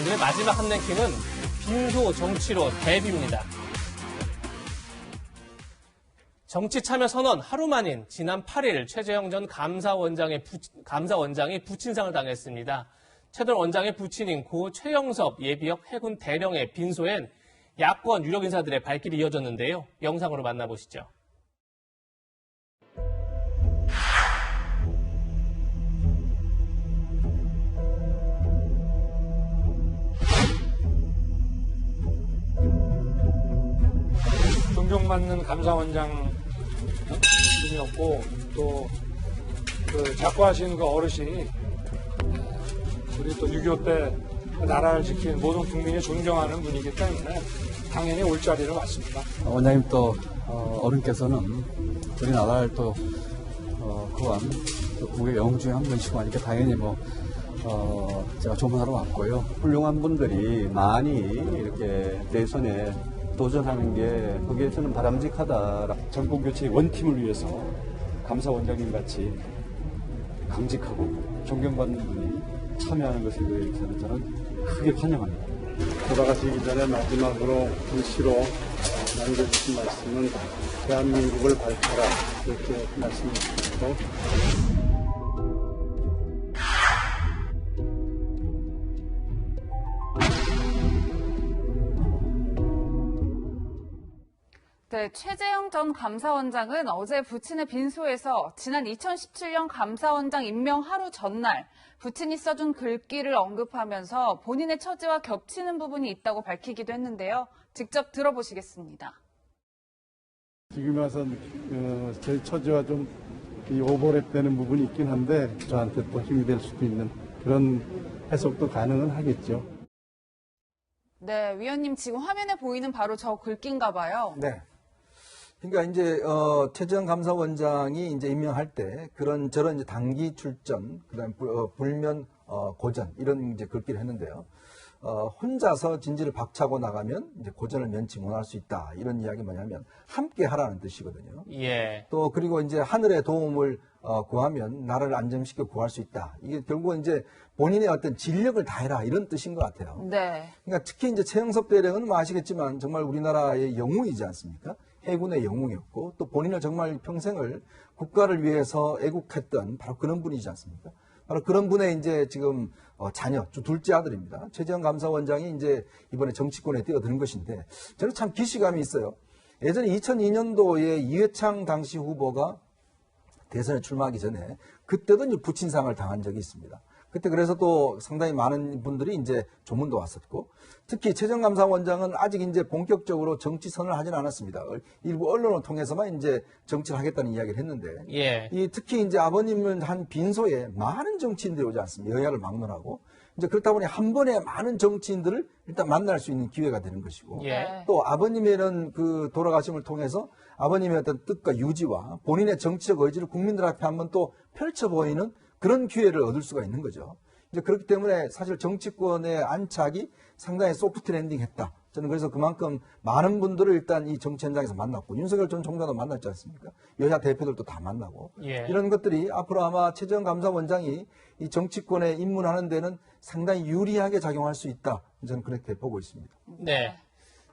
오늘의 마지막 한 랭킹은 빈소 정치로 데뷔입니다. 정치 참여 선언 하루 만인 지난 8일 최재형 전 감사원장이 부친상을 당했습니다. 최 전 원장의 부친인 고 최영섭 예비역 해군 대령의 빈소엔 야권 유력 인사들의 발길이 이어졌는데요. 영상으로 만나보시죠. 존경받는 감사원장 분이었고 또 그 작고하신 그 어르신이 우리 또 6.25 때 나라를 지킨 모든 국민이 존경하는 분이기 때문에 당연히 올 자리를 왔습니다. 원장님 또 어른께서는 우리나라를 또 구한 국의 영웅 중에 한 분이시고 하니까 당연히 제가 조문하러 왔고요. 훌륭한 분들이 많이 이렇게 대선에 도전하는 게 거기에 저는 바람직하다. 정권 교체의 원팀을 위해서 감사원장님 같이 강직하고 존경받는 분이 참여하는 것에 대해서는 저는 크게 환영합니다. 돌아가시기 전에 마지막으로 글씨로 남겨주신 말씀은 대한민국을 밝혀라 이렇게 말씀해 주셨고 네, 최재형 전 감사원장은 어제 부친의 빈소에서 지난 2017년 감사원장 임명 하루 전날 부친이 써준 글귀를 언급하면서 본인의 처지와 겹치는 부분이 있다고 밝히기도 했는데요. 직접 들어보시겠습니다. 지금 와서 제 처지와 좀 오버랩되는 부분이 있긴 한데 저한테 또 힘이 될 수도 있는 그런 해석도 가능은 하겠죠. 네, 위원님 지금 화면에 보이는 바로 저 글귀인가 봐요. 네. 그러니까 이제 최재형 감사원장이 이제 임명할 때 저런 이제 단기 출전, 그다음 불면 고전 이런 이제 글귀를 했는데요. 혼자서 진지를 박차고 나가면 이제 고전을 면치 못할 수 있다 이런 이야기 뭐냐면 함께 하라는 뜻이거든요. 예. 또 그리고 이제 하늘의 도움을 구하면 나라를 안정시켜 구할 수 있다. 이게 결국은 이제 본인의 어떤 진력을 다해라 이런 뜻인 것 같아요. 네. 그러니까 특히 이제 최영섭 대령은 뭐 아시겠지만 정말 우리나라의 영웅이지 않습니까? 해군의 영웅이었고 또 본인을 정말 평생을 국가를 위해서 애국했던 바로 그런 분이지 않습니까? 바로 그런 분의 이제 지금 자녀, 둘째 아들입니다. 최재형 감사원장이 이제 이번에 정치권에 뛰어드는 것인데 저는 참 기시감이 있어요. 예전에 2002년도에 이회창 당시 후보가 대선에 출마하기 전에 그때도 이제 부친상을 당한 적이 있습니다. 그때 그래서 또 상당히 많은 분들이 이제 조문도 왔었고 특히 최재형 감사원장은 아직 이제 본격적으로 정치 선언을 하지는 않았습니다. 일부 언론을 통해서만 이제 정치를 하겠다는 이야기를 했는데 예. 특히 이제 아버님을 한 빈소에 많은 정치인들이 오지 않습니까? 여야를 막론하고 이제 그렇다 보니 한 번에 많은 정치인들을 일단 만날 수 있는 기회가 되는 것이고 예. 또 아버님의 그 돌아가심을 통해서 아버님의 어떤 뜻과 유지와 본인의 정치적 의지를 국민들 앞에 한번 또 펼쳐 보이는 그런 기회를 얻을 수가 있는 거죠. 이제 그렇기 때문에 사실 정치권의 안착이 상당히 소프트 랜딩 했다. 저는 그래서 그만큼 많은 분들을 일단 이 정치 현장에서 만났고 윤석열 전 총장도 만났지 않습니까? 여야 대표들도 다 만나고 예. 이런 것들이 앞으로 아마 최재형 감사원장이 이 정치권에 입문하는 데는 상당히 유리하게 작용할 수 있다. 저는 그렇게 보고 있습니다. 네.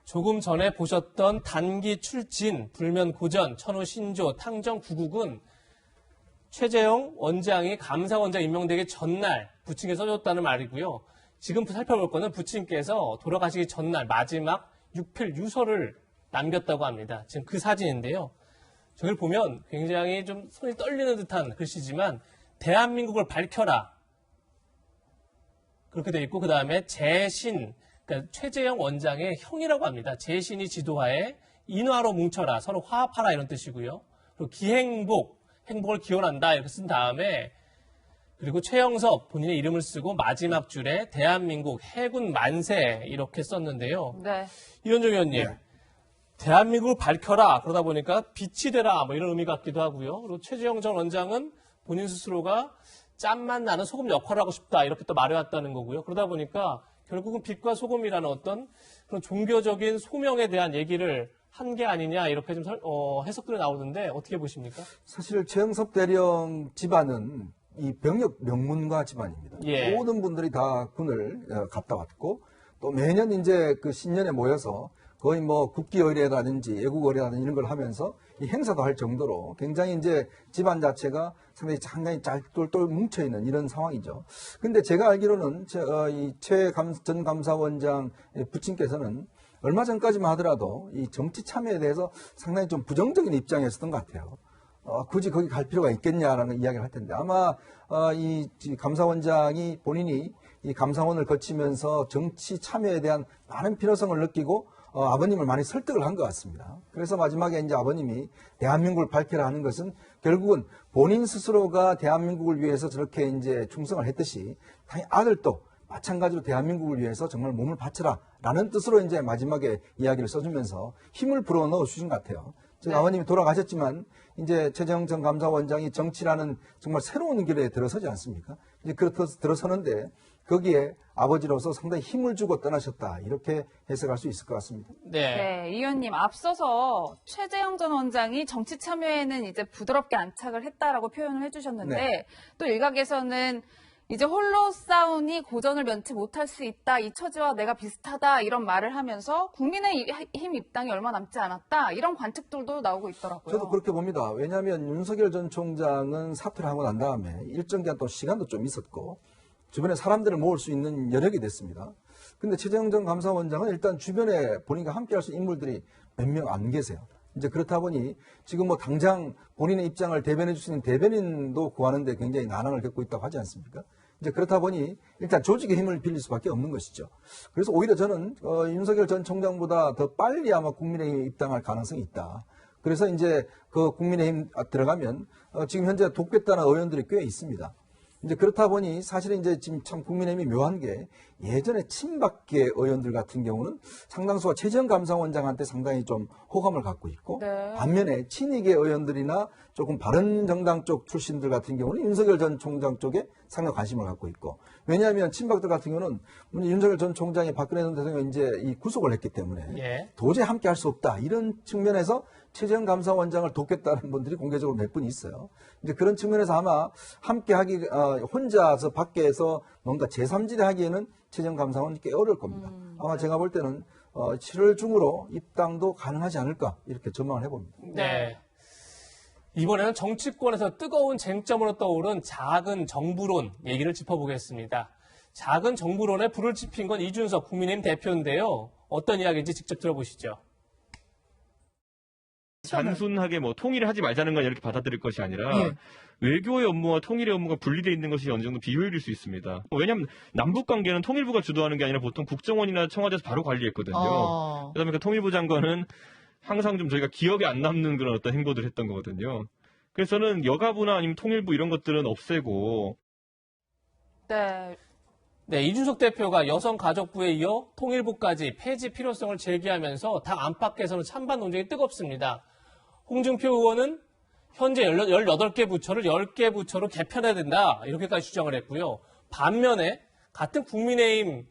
조금 전에 보셨던 단기 출진, 불면 고전, 천호 신조, 탕정 구국은 최재형 원장이 감사원장 임명되기 전날 부친께 써줬다는 말이고요. 지금 살펴볼 거는 부친께서 돌아가시기 전날 마지막 6필 유서를 남겼다고 합니다. 지금 그 사진인데요. 저걸 보면 굉장히 좀 손이 떨리는 듯한 글씨지만 대한민국을 밝혀라. 그렇게 돼 있고 그 다음에 재신, 그러니까 최재형 원장의 형이라고 합니다. 재신이 지도하에 인화로 뭉쳐라. 서로 화합하라 이런 뜻이고요. 그리고 기행복, 행복을 기원한다 이렇게 쓴 다음에 그리고 최영섭 본인의 이름을 쓰고 마지막 줄에 대한민국 해군 만세 이렇게 썼는데요. 네. 이현정 의원님, 네. 대한민국을 밝혀라 그러다 보니까 빛이 되라 뭐 이런 의미 같기도 하고요. 그리고 최재형 전 원장은 본인 스스로가 짠맛 나는 소금 역할을 하고 싶다 이렇게 또 말해왔다는 거고요. 그러다 보니까 결국은 빛과 소금이라는 어떤 그런 종교적인 소명에 대한 얘기를 한 게 아니냐 이렇게 좀 해석들이 나오는데 어떻게 보십니까? 사실 최영섭 대령 집안은 이 병역 명문가 집안입니다. 예. 모든 분들이 다 군을 갔다 왔고 또 매년 이제 그 신년에 모여서 거의 뭐 국기의례라든지 애국의례라든지 이런 걸 하면서 이 행사도 할 정도로 굉장히 이제 집안 자체가 상당히 짤똘똘 뭉쳐있는 이런 상황이죠. 근데 제가 알기로는 이 최 전 감사원장 부친께서는 얼마 전까지만 하더라도 이 정치 참여에 대해서 상당히 좀 부정적인 입장이었던 것 같아요. 굳이 거기 갈 필요가 있겠냐라는 이야기를 할 텐데 아마 이 감사원장이 본인이 이 감사원을 거치면서 정치 참여에 대한 많은 필요성을 느끼고 아버님을 많이 설득을 한 것 같습니다. 그래서 마지막에 이제 아버님이 대한민국을 밝혀라 하는 것은 결국은 본인 스스로가 대한민국을 위해서 저렇게 이제 충성을 했듯이 당연히 아들도 마찬가지로 대한민국을 위해서 정말 몸을 바쳐라 라는 뜻으로 이제 마지막에 이야기를 써주면서 힘을 불어넣어 주신 것 같아요. 즉 아버님이 돌아가셨지만 이제 최재형 전 감사원장이 정치라는 정말 새로운 길에 들어서지 않습니까? 이제 그렇게 들어서는데 거기에 아버지로서 상당히 힘을 주고 떠나셨다. 이렇게 해석할 수 있을 것 같습니다. 네, 이 의원님 앞서서 최재형 전 원장이 정치 참여에는 이제 부드럽게 안착을 했다라고 표현을 해주셨는데 네. 또 일각에서는 이제 홀로 싸우니 고전을 면치 못할 수 있다. 이 처지와 내가 비슷하다. 이런 말을 하면서 국민의힘 입당이 얼마 남지 않았다. 이런 관측들도 나오고 있더라고요. 저도 그렇게 봅니다. 왜냐하면 윤석열 전 총장은 사퇴를 하고 난 다음에 일정 기간 또 시간도 좀 있었고 주변에 사람들을 모을 수 있는 여력이 됐습니다. 근데 최재형 전 감사원장은 일단 주변에 본인과 함께 할 수 있는 인물들이 몇 명 안 계세요. 이제 그렇다 보니 지금 뭐 당장 본인의 입장을 대변해 줄 수 있는 대변인도 구하는데 굉장히 난항을 겪고 있다고 하지 않습니까? 이제 그렇다 보니 일단 조직의 힘을 빌릴 수밖에 없는 것이죠. 그래서 오히려 저는 윤석열 전 총장보다 더 빨리 아마 국민의힘에 입당할 가능성이 있다. 그래서 이제 그 국민의힘 들어가면 지금 현재 돕겠다는 의원들이 꽤 있습니다. 이제 그렇다 보니 사실은 이제 지금 참 국민의힘이 묘한 게 예전에 친박계 의원들 같은 경우는 상당수가 최재형 감사원장한테 상당히 좀 호감을 갖고 있고 네. 반면에 친이계 의원들이나 조금 바른정당 쪽 출신들 같은 경우는 윤석열 전 총장 쪽에 상당히 관심을 갖고 있고 왜냐하면 친박들 같은 경우는 윤석열 전 총장이 박근혜 전 대통령이 이제 이 구속을 했기 때문에 예. 도저히 함께 할 수 없다 이런 측면에서 최재형 감사원장을 돕겠다는 분들이 공개적으로 몇 분 있어요. 이제 그런 측면에서 아마 함께 하기 혼자서 밖에서 뭔가 제3지대 하기에는 최재형 감사원이 꽤 어려울 겁니다. 아마 제가 볼 때는 7월 중으로 입당도 가능하지 않을까 이렇게 전망을 해봅니다. 네. 이번에는 정치권에서 뜨거운 쟁점으로 떠오른 작은 정부론 얘기를 짚어보겠습니다. 작은 정부론에 불을 지핀 건 이준석 국민의힘 대표인데요. 어떤 이야기인지 직접 들어보시죠. 단순하게 뭐 통일을 하지 말자는 건 이렇게 받아들일 것이 아니라 외교의 업무와 통일의 업무가 분리되어 있는 것이 어느 정도 비효율일 수 있습니다. 왜냐하면 남북 관계는 통일부가 주도하는 게 아니라 보통 국정원이나 청와대에서 바로 관리했거든요. 그다음에 그 통일부 장관은 항상 좀 저희가 기억에 안 남는 그런 어떤 행보들을 했던 거거든요. 그래서 저는 여가부나 아니면 통일부 이런 것들은 없애고. 네, 이준석 대표가 여성가족부에 이어 통일부까지 폐지 필요성을 제기하면서 당 안팎에서는 찬반 논쟁이 뜨겁습니다. 홍준표 의원은 현재 18개 부처를 10개 부처로 개편해야 된다. 이렇게까지 주장을 했고요. 반면에 같은 국민의힘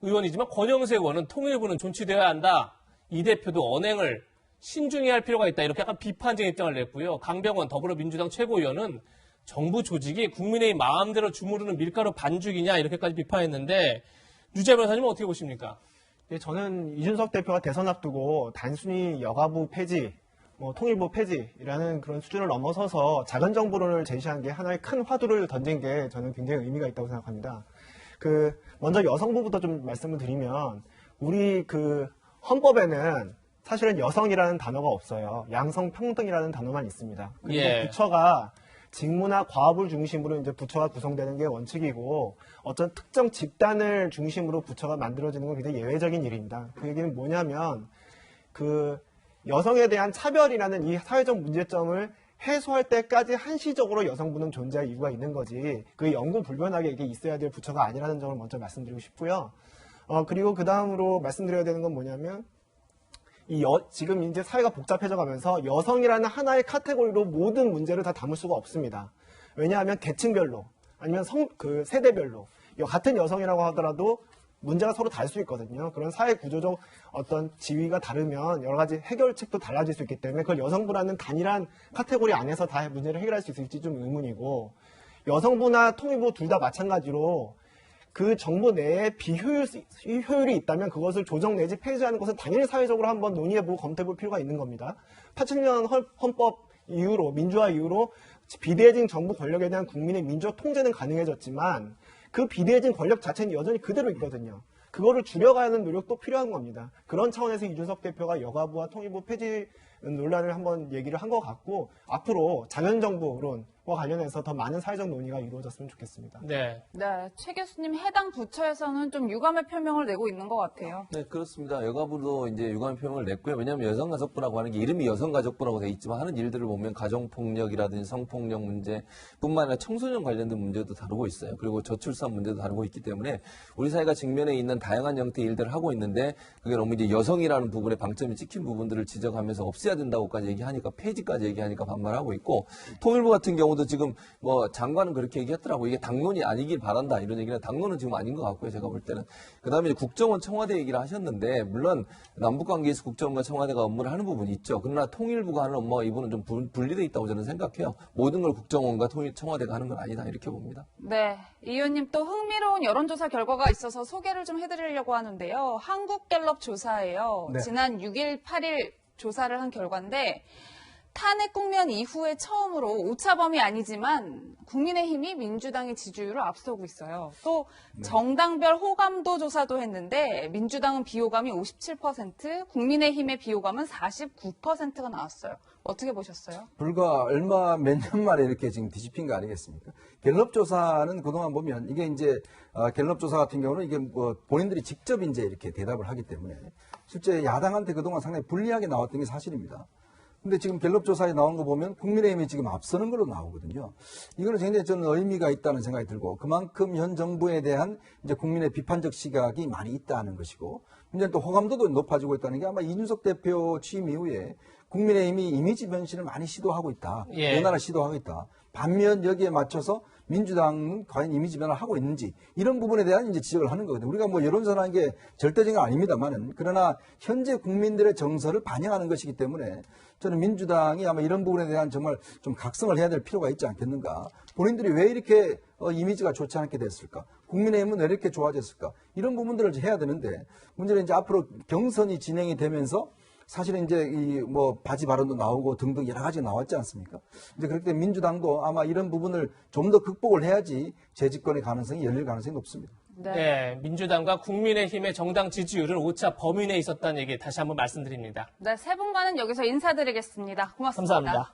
의원이지만 권영세 의원은 통일부는 존치되어야 한다. 이 대표도 언행을 신중히 할 필요가 있다. 이렇게 약간 비판적인 입장을 냈고요. 강병원 더불어민주당 최고위원은 정부 조직이 국민의힘 마음대로 주무르는 밀가루 반죽이냐 이렇게까지 비판했는데 유재 변호사님은 어떻게 보십니까? 네, 저는 이준석 대표가 대선 앞두고 단순히 여가부 폐지, 통일부 폐지라는 그런 수준을 넘어서서 작은 정부론을 제시한 게 하나의 큰 화두를 던진 게 저는 굉장히 의미가 있다고 생각합니다. 먼저 여성부부터 좀 말씀을 드리면 우리 헌법에는 사실은 여성이라는 단어가 없어요. 양성평등이라는 단어만 있습니다. 그리고 부처가 직무나 과업을 중심으로 이제 부처가 구성되는 게 원칙이고 어떤 특정 집단을 중심으로 부처가 만들어지는 건 굉장히 예외적인 일입니다. 그 얘기는 뭐냐면 여성에 대한 차별이라는 이 사회적 문제점을 해소할 때까지 한시적으로 여성부는 존재할 이유가 있는 거지 그게 영구불변하게 이게 있어야 될 부처가 아니라는 점을 먼저 말씀드리고 싶고요. 그리고 그 다음으로 말씀드려야 되는 건 뭐냐면 지금 이제 사회가 복잡해져 가면서 여성이라는 하나의 카테고리로 모든 문제를 다 담을 수가 없습니다. 왜냐하면 계층별로 아니면 세대별로 같은 여성이라고 하더라도 문제가 서로 다를 수 있거든요. 그런 사회 구조적 어떤 지위가 다르면 여러 가지 해결책도 달라질 수 있기 때문에 그걸 여성부라는 단일한 카테고리 안에서 다 문제를 해결할 수 있을지 좀 의문이고 여성부나 통일부 둘 다 마찬가지로 그 정부 내에 비효율이 있다면 그것을 조정 내지 폐지하는 것은 당연히 사회적으로 한번 논의해보고 검토해볼 필요가 있는 겁니다. 87년 헌법 이후로 민주화 이후로 비대해진 정부 권력에 대한 국민의 민주적 통제는 가능해졌지만 그 비대해진 권력 자체는 여전히 그대로 있거든요. 그거를 줄여가는 노력도 필요한 겁니다. 그런 차원에서 이준석 대표가 여가부와 통일부 폐지 논란을 한번 얘기를 한 것 같고 앞으로 자연정부론과 관련해서 더 많은 사회적 논의가 이루어졌으면 좋겠습니다. 네. 네, 최 교수님 해당 부처에서는 좀 유감의 표명을 내고 있는 것 같아요. 네, 그렇습니다. 여가부도 이제 유감의 표명을 냈고요. 왜냐하면 여성가족부라고 하는 게 이름이 여성가족부라고 돼 있지만 하는 일들을 보면 가정폭력이라든지 성폭력 문제뿐만 아니라 청소년 관련된 문제도 다루고 있어요. 그리고 저출산 문제도 다루고 있기 때문에 우리 사회가 직면해 있는 다양한 형태의 일들을 하고 있는데 그게 너무 이제 여성이라는 부분에 방점이 찍힌 부분들을 지적하면서 없애야 된다고까지 얘기하니까 폐지까지 얘기하니까 반발하고 있고 통일부 같은 경우도 지금 뭐 장관은 그렇게 얘기했더라고. 이게 당론이 아니길 바란다 이런 얘기는 당론은 지금 아닌 것 같고요. 제가 볼 때는. 그다음에 국정원 청와대 얘기를 하셨는데 물론 남북관계에서 국정원과 청와대가 업무를 하는 부분이 있죠. 그러나 통일부가 하는 업무와 이분은 좀 분리돼 있다고 저는 생각해요. 모든 걸 국정원과 청와대가 하는 건 아니다 이렇게 봅니다. 네, 이 의원님 또 흥미로운 여론조사 결과가 있어서 소개를 좀 해드리려고 하는데요. 한국갤럽 조사예요. 네. 지난 6일, 8일 조사를 한 결과인데 탄핵 국면 이후에 처음으로 오차범위 아니지만 국민의힘이 민주당의 지지율을 앞서고 있어요. 또 정당별 호감도 조사도 했는데 민주당은 비호감이 57%, 국민의힘의 비호감은 49%가 나왔어요. 어떻게 보셨어요? 불과 몇 년 만에 이렇게 지금 뒤집힌 거 아니겠습니까? 갤럽 조사는 그동안 보면 이게 이제 갤럽 조사 같은 경우는 이게 뭐 본인들이 직접 이제 이렇게 대답을 하기 때문에 실제 야당한테 그동안 상당히 불리하게 나왔던 게 사실입니다. 근데 지금 갤럽 조사에 나온 거 보면 국민의힘이 지금 앞서는 걸로 나오거든요. 이거는 굉장히 저는 의미가 있다는 생각이 들고 그만큼 현 정부에 대한 이제 국민의 비판적 시각이 많이 있다는 것이고 문제는 또 호감도도 높아지고 있다는 게 아마 이준석 대표 취임 이후에 국민의힘이 이미지 변신을 많이 시도하고 있다. 예. 변화를 시도하고 있다. 반면 여기에 맞춰서 민주당은 과연 이미지 변화를 하고 있는지 이런 부분에 대한 이제 지적을 하는 거거든요. 우리가 뭐 여론조사라는 게 절대적인 건 아닙니다만은 그러나 현재 국민들의 정서를 반영하는 것이기 때문에 저는 민주당이 아마 이런 부분에 대한 정말 좀 각성을 해야 될 필요가 있지 않겠는가. 본인들이 왜 이렇게 이미지가 좋지 않게 됐을까? 국민의힘은 왜 이렇게 좋아졌을까? 이런 부분들을 이제 해야 되는데 문제는 이제 앞으로 경선이 진행이 되면서 사실은 이제 이 뭐 바지 발언도 나오고 등등 여러 가지가 나왔지 않습니까? 이제 그렇기 때문에 민주당도 아마 이런 부분을 좀 더 극복을 해야지 재집권의 가능성이 열릴 가능성이 높습니다. 네, 민주당과 국민의힘의 정당 지지율은 오차 범위 내에 있었다는 얘기 다시 한번 말씀드립니다. 네, 세 분과는 여기서 인사드리겠습니다. 고맙습니다. 감사합니다.